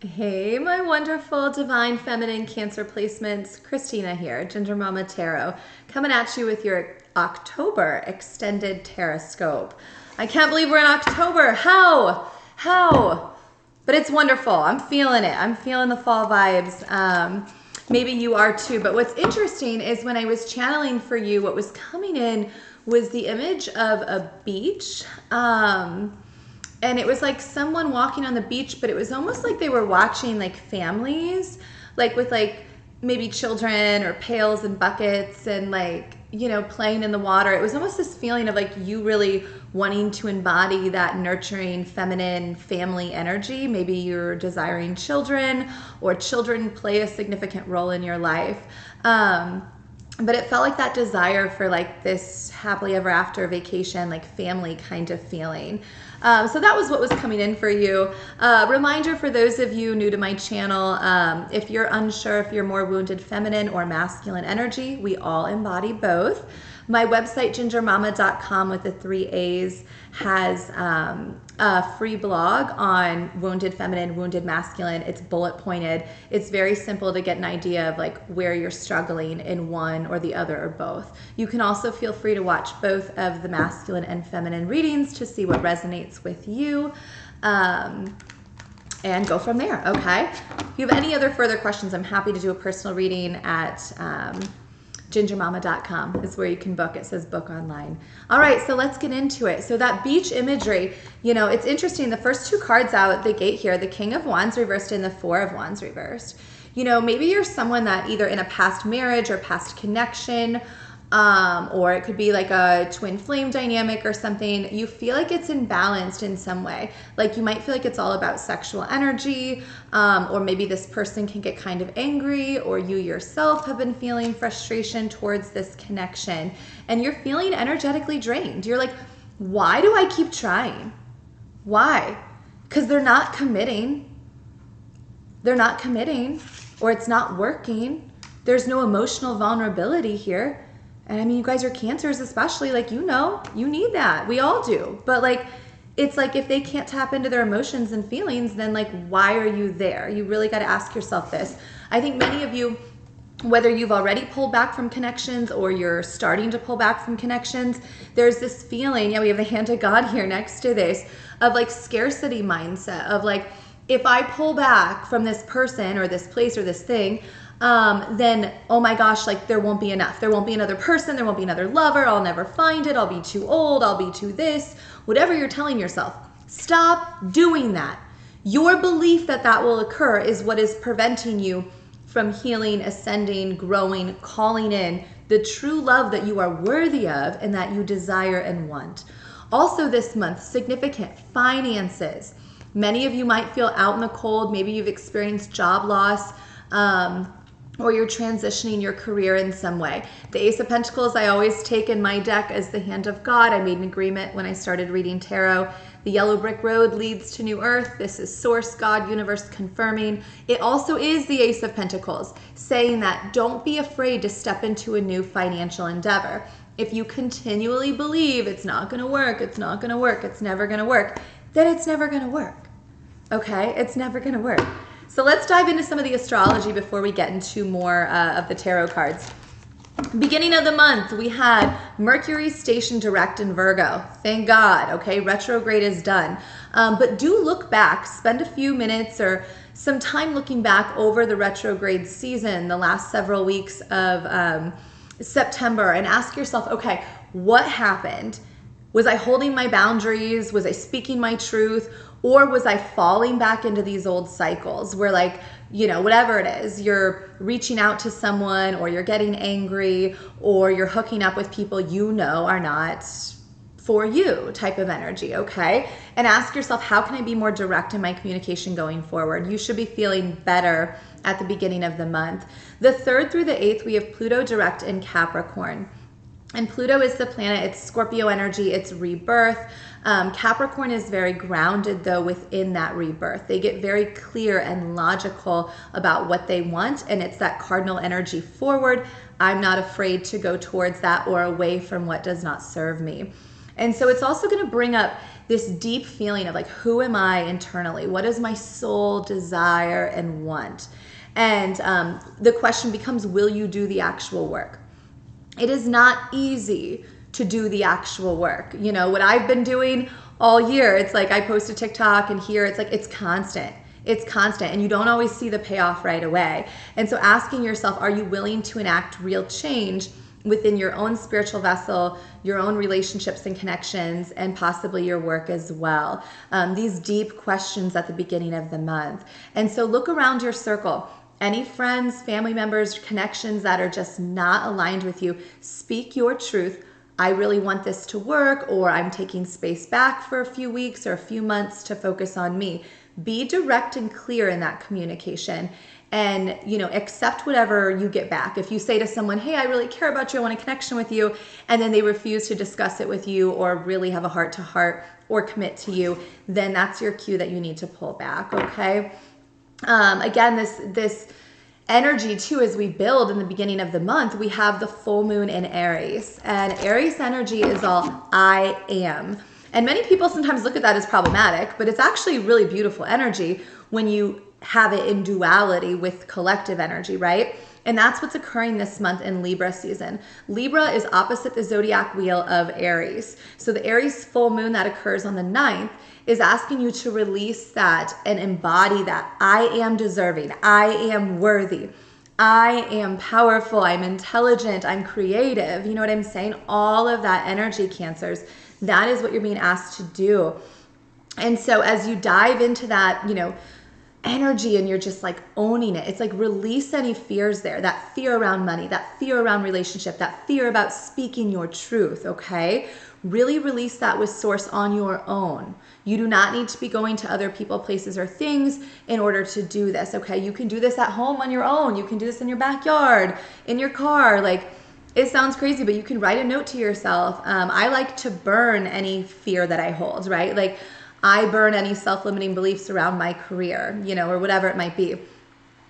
Hey, my wonderful divine feminine Cancer placements. Christina here, Ginger Mama Tarot, coming at you with your October extended Tarotscope. I can't believe we're in October. How? How? But it's wonderful. I'm feeling it. I'm feeling the fall vibes. Maybe you are too. But what's interesting is when I was channeling for you, what was coming in was the image of a beach. And it was like someone walking on the beach, but it was almost like they were watching like families, like with like maybe children or pails and buckets and like, playing in the water. It was almost this feeling of like you really wanting to embody that nurturing feminine family energy. Maybe you're desiring children or children play a significant role in your life. But it felt like that desire for like this happily ever after vacation, like family kind of feeling. So that was what was coming in for you. Reminder for those of you new to my channel, if you're unsure if you're more wounded feminine or masculine energy, we all embody both. My website, gingermama.com with the 3 A's, has a free blog on wounded feminine, wounded masculine. It's bullet pointed. It's very simple to get an idea of like where you're struggling in one or the other or both. You can also feel free to watch both of the masculine and feminine readings to see what resonates with you. And go from there, okay? If you have any other further questions, I'm happy to do a personal reading at gingermama.com is where you can book. It says book online. All right, so let's get into it. So that beach imagery, it's interesting. The first 2 cards out the gate here, the King of Wands reversed and the 4 of Wands reversed. Maybe you're someone that either in a past marriage or past connection, or it could be like a twin flame dynamic or something, you feel like it's imbalanced in some way. Like you might feel like it's all about sexual energy, or maybe this person can get kind of angry, or you yourself have been feeling frustration towards this connection and you're feeling energetically drained. You're like, why do I keep trying? Why? Because they're not committing. They're not committing, or it's not working. There's no emotional vulnerability here. And I mean, you guys are Cancers especially, like, you need that. We all do. But like, it's like if they can't tap into their emotions and feelings, then like, why are you there? You really got to ask yourself this. I think many of you, whether you've already pulled back from connections or you're starting to pull back from connections, there's this feeling, we have the hand of God here next to this, of like scarcity mindset of like, if I pull back from this person or this place or this thing, then, oh my gosh, like there won't be enough. There won't be another person. There won't be another lover. I'll never find it. I'll be too old. I'll be too this. Whatever you're telling yourself, stop doing that. Your belief that that will occur is what is preventing you from healing, ascending, growing, calling in the true love that you are worthy of and that you desire and want. Also this month, significant finances. Many of you might feel out in the cold. Maybe you've experienced job loss, or you're transitioning your career in some way. The Ace of Pentacles I always take in my deck as the hand of God. I made an agreement when I started reading tarot. The yellow brick road leads to new earth. This is source, God, universe confirming. It also is the Ace of Pentacles, saying that don't be afraid to step into a new financial endeavor. If you continually believe it's not gonna work, it's not gonna work, it's never gonna work, then it's never gonna work, okay? It's never gonna work. So let's dive into some of the astrology before we get into more of the tarot cards. Beginning of the month, we had Mercury stationed direct in Virgo. Thank God, okay? Retrograde is done. But do look back, spend a few minutes or some time looking back over the retrograde season, the last several weeks of September, and ask yourself, okay, what happened? Was I holding my boundaries? Was I speaking my truth? Or was I falling back into these old cycles where like, whatever it is, you're reaching out to someone or you're getting angry or you're hooking up with people are not for you type of energy, okay? And ask yourself, how can I be more direct in my communication going forward? You should be feeling better at the beginning of the month. The 3rd through the 8th, we have Pluto direct in Capricorn. And Pluto is the planet, it's Scorpio energy, it's rebirth. Capricorn is very grounded though within that rebirth. They get very clear and logical about what they want, and it's that cardinal energy forward. I'm not afraid to go towards that or away from what does not serve me. And so it's also going to bring up this deep feeling of like, who am I internally? What is my soul desire and want? And the question becomes, will you do the actual work? It is not easy to do the actual work. You know, what I've been doing all year, it's like I post a TikTok and here it's like, it's constant. It's constant and you don't always see the payoff right away. And so asking yourself, are you willing to enact real change within your own spiritual vessel, your own relationships and connections, and possibly your work as well? These deep questions at the beginning of the month. And so look around your circle. Any friends, family members, connections that are just not aligned with you, speak your truth. I really want this to work, or I'm taking space back for a few weeks or a few months to focus on me. Be direct and clear in that communication, and accept whatever you get back. If you say to someone, hey, I really care about you, I want a connection with you, and then they refuse to discuss it with you or really have a heart to heart or commit to you, then that's your cue that you need to pull back, okay? Again, this energy too, as we build in the beginning of the month, we have the full moon in Aries, and Aries energy is all I am. And many people sometimes look at that as problematic, but it's actually really beautiful energy when you have it in duality with collective energy, right? And that's what's occurring this month in Libra season. Libra is opposite the zodiac wheel of Aries. So the Aries full moon that occurs on the 9th is asking you to release that and embody that. I am deserving. I am worthy. I am powerful. I'm intelligent. I'm creative. You know what I'm saying? All of that energy, Cancers, that is what you're being asked to do. And so as you dive into that, energy, and you're just like owning it, it's like release any fears there, that fear around money, that fear around relationship, that fear about speaking your truth, okay? Really release that with source on your own. You do not need to be going to other people, places, or things in order to do this, okay? You can do this at home on your own. You can do this in your backyard, in your car. Like, it sounds crazy, but you can write a note to yourself. I like to burn any fear that I hold, right? Like, I burn any self-limiting beliefs around my career, or whatever it might be.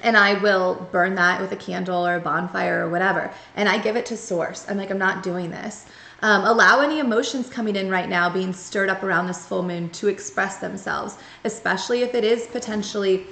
And I will burn that with a candle or a bonfire or whatever. And I give it to source. I'm like, I'm not doing this. Allow any emotions coming in right now being stirred up around this full moon to express themselves, especially if it is potentially,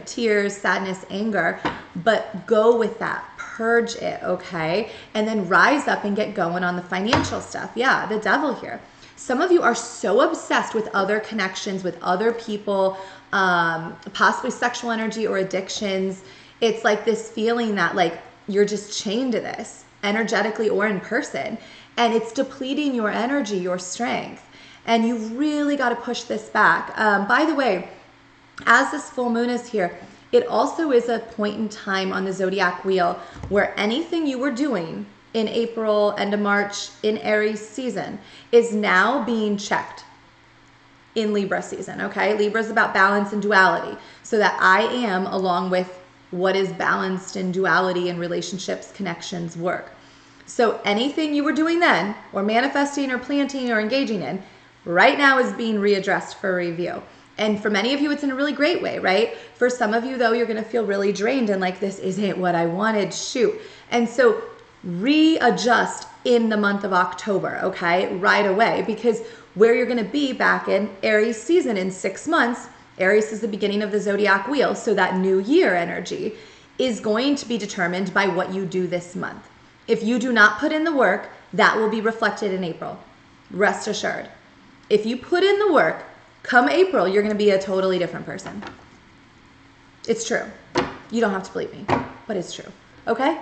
tears, sadness, anger, but go with that. Purge it, okay? And then rise up and get going on the financial stuff. Yeah, the devil here. Some of you are so obsessed with other connections, with other people, possibly sexual energy or addictions. It's like this feeling that like you're just chained to this energetically or in person, and it's depleting your energy, your strength. And you really got to push this back. By the way, as this full moon is here, it also is a point in time on the zodiac wheel where anything you were doing in April, end of March, in Aries season, is now being checked in Libra season, okay? Libra is about balance and duality. So that I am, along with what is balanced in duality in relationships, connections, work. So anything you were doing then, or manifesting or planting or engaging in, right now is being readdressed for review. And for many of you, it's in a really great way, right? For some of you, though, you're going to feel really drained and like, this isn't what I wanted, shoot. And so readjust in the month of October, okay? Right away, because where you're going to be back in Aries season in 6 months, Aries is the beginning of the zodiac wheel. So that new year energy is going to be determined by what you do this month. If you do not put in the work, that will be reflected in April. Rest assured. If you put in the work, come April, you're going to be a totally different person. It's true. You don't have to believe me, but it's true. Okay?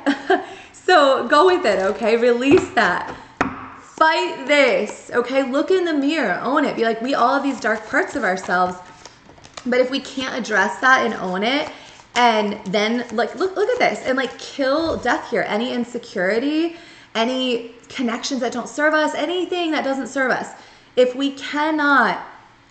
So go with it, okay? Release that. Fight this, okay? Look in the mirror, own it. Be like, we all have these dark parts of ourselves, but if we can't address that and own it, and then like, look at this, and like kill death here. Any insecurity, any connections that don't serve us, anything that doesn't serve us. If we cannot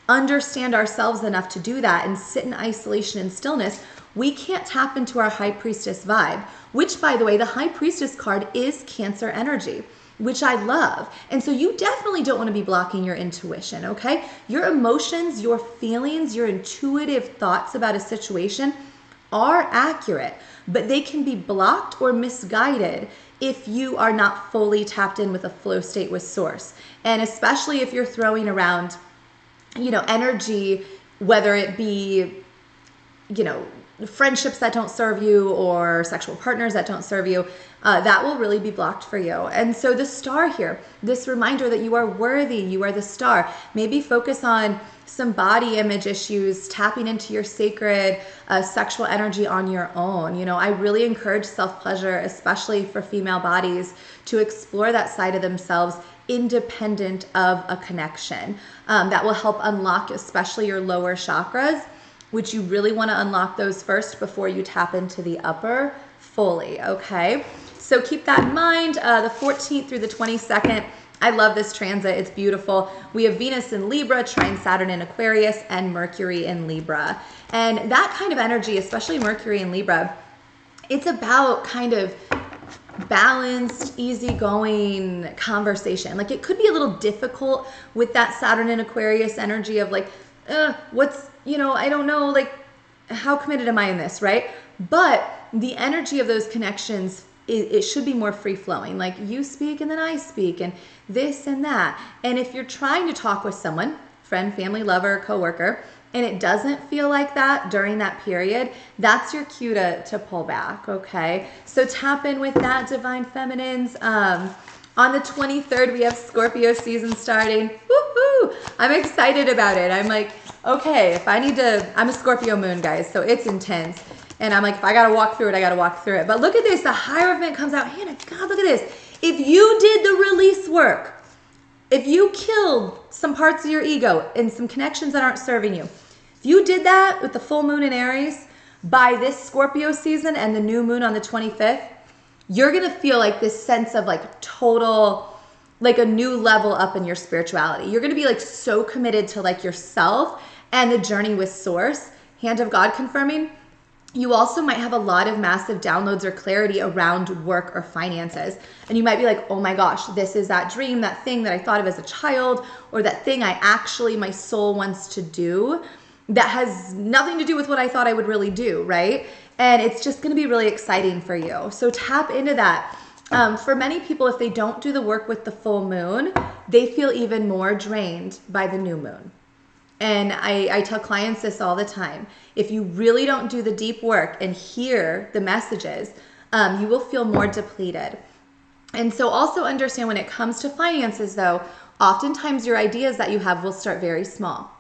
understand ourselves enough to do that and sit in isolation and stillness, we can't tap into our high priestess vibe, which, by the way, the high priestess card is Cancer energy, which I love. And so you definitely don't want to be blocking your intuition, okay? Your emotions, your feelings, your intuitive thoughts about a situation are accurate, but they can be blocked or misguided if you are not fully tapped in with a flow state with source. And especially if you're throwing around energy, whether it be, friendships that don't serve you or sexual partners that don't serve you, that will really be blocked for you. And so the star here, this reminder that you are worthy, you are the star. Maybe focus on some body image issues, tapping into your sacred sexual energy on your own. I really encourage self-pleasure, especially for female bodies, to explore that side of themselves independent of a connection. That will help unlock especially your lower chakras, which you really want to unlock those first before you tap into the upper fully, okay? So keep that in mind. The 14th through the 22nd, I love this transit. It's beautiful. We have Venus in Libra, trine Saturn in Aquarius, and Mercury in Libra. And that kind of energy, especially Mercury in Libra, it's about kind of balanced, easygoing conversation. Like, it could be a little difficult with that Saturn in Aquarius energy of like, what's, I don't know, like, how committed am I in this, right? But the energy of those connections, it should be more free flowing. Like, you speak and then I speak and this and that. And if you're trying to talk with someone, friend, family, lover, coworker, and it doesn't feel like that during that period, that's your cue to pull back, okay? So tap in with that, Divine Feminines. On the 23rd, we have Scorpio season starting. Woohoo! I'm excited about it. I'm like, okay, I'm a Scorpio moon, guys, so it's intense. And I'm like, if I got to walk through it, I got to walk through it. But look at this. The Hierophant comes out. Hannah, God, look at this. If you did the release work, if you killed some parts of your ego and some connections that aren't serving you, if you did that with the full moon in Aries by this Scorpio season and the new moon on the 25th, you're going to feel like this sense of like total, like a new level up in your spirituality. You're going to be like so committed to like yourself and the journey with Source, Hand of God confirming. You also might have a lot of massive downloads or clarity around work or finances. And you might be like, oh my gosh, this is that dream, that thing that I thought of as a child, or that thing my soul wants to do that has nothing to do with what I thought I would really do, right? And it's just going to be really exciting for you. So tap into that. For many people, if they don't do the work with the full moon, they feel even more drained by the new moon. And I tell clients this all the time. If you really don't do the deep work and hear the messages, you will feel more depleted. And so also understand when it comes to finances, though, oftentimes your ideas that you have will start very small.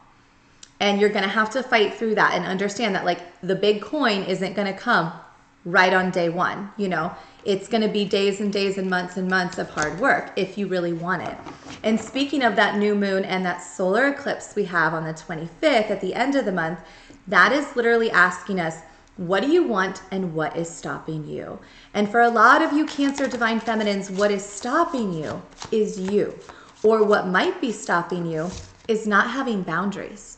And you're going to have to fight through that and understand that like the big coin isn't going to come right on day one. It's going to be days and days and months of hard work if you really want it. And speaking of that new moon and that solar eclipse we have on the 25th at the end of the month, that is literally asking us, what do you want and what is stopping you? And for a lot of you Cancer Divine Feminines, what is stopping you is you. Or what might be stopping you is not having boundaries,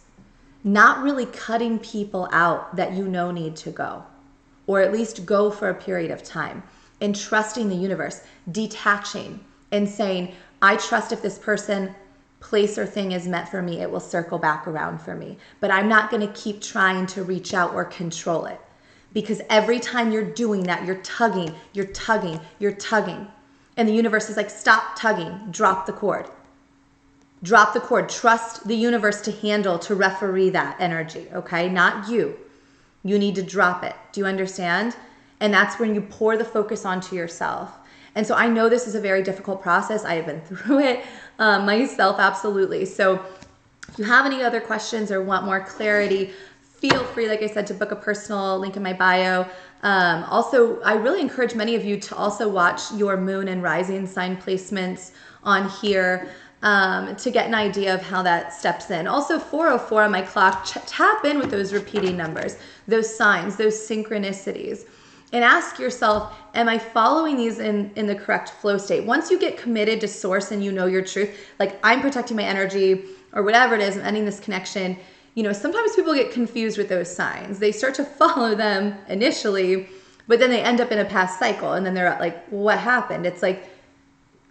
not really cutting people out that need to go, or at least go for a period of time, and trusting the universe, detaching and saying, I trust if this person, place, or thing is meant for me, it will circle back around for me. But I'm not going to keep trying to reach out or control it. Because every time you're doing that, you're tugging. And the universe is like, stop tugging, drop the cord. Drop the cord, trust the universe to handle, to referee that energy, okay? Not you. You need to drop it. Do you understand? And that's when you pour the focus onto yourself. And so I know this is a very difficult process. I have been through it myself, absolutely. So if you have any other questions or want more clarity, feel free, like I said, to book a personal, link in my bio. Also, I really encourage many of you to also watch your moon and rising sign placements on here to get an idea of how that steps in. Also, 404 on my clock, tap in with those repeating numbers, those signs, those synchronicities. And ask yourself, am I following these in the correct flow state? Once you get committed to Source and you know your truth, like I'm protecting my energy or whatever it is, I'm ending this connection, sometimes people get confused with those signs. They start to follow them initially, but then they end up in a past cycle. And then they're like, well, what happened? It's like,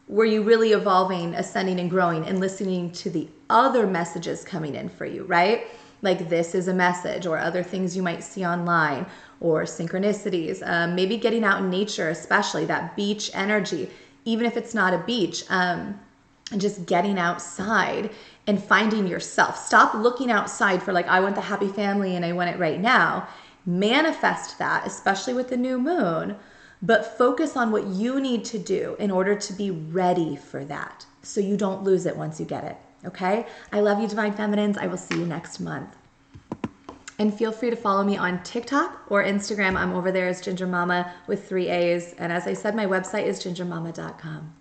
were you really evolving, ascending, and growing and listening to the other messages coming in for you, right? Like this is a message, or other things you might see online, or synchronicities, maybe getting out in nature, especially that beach energy, even if it's not a beach, and just getting outside and finding yourself. Stop looking outside for like, I want the happy family and I want it right now. Manifest that, especially with the new moon, but focus on what you need to do in order to be ready for that so you don't lose it once you get it. Okay? I love you, Divine Feminines. I will see you next month. And feel free to follow me on TikTok or Instagram. I'm over there as Ginger Mama with 3 A's. And as I said, my website is gingermama.com.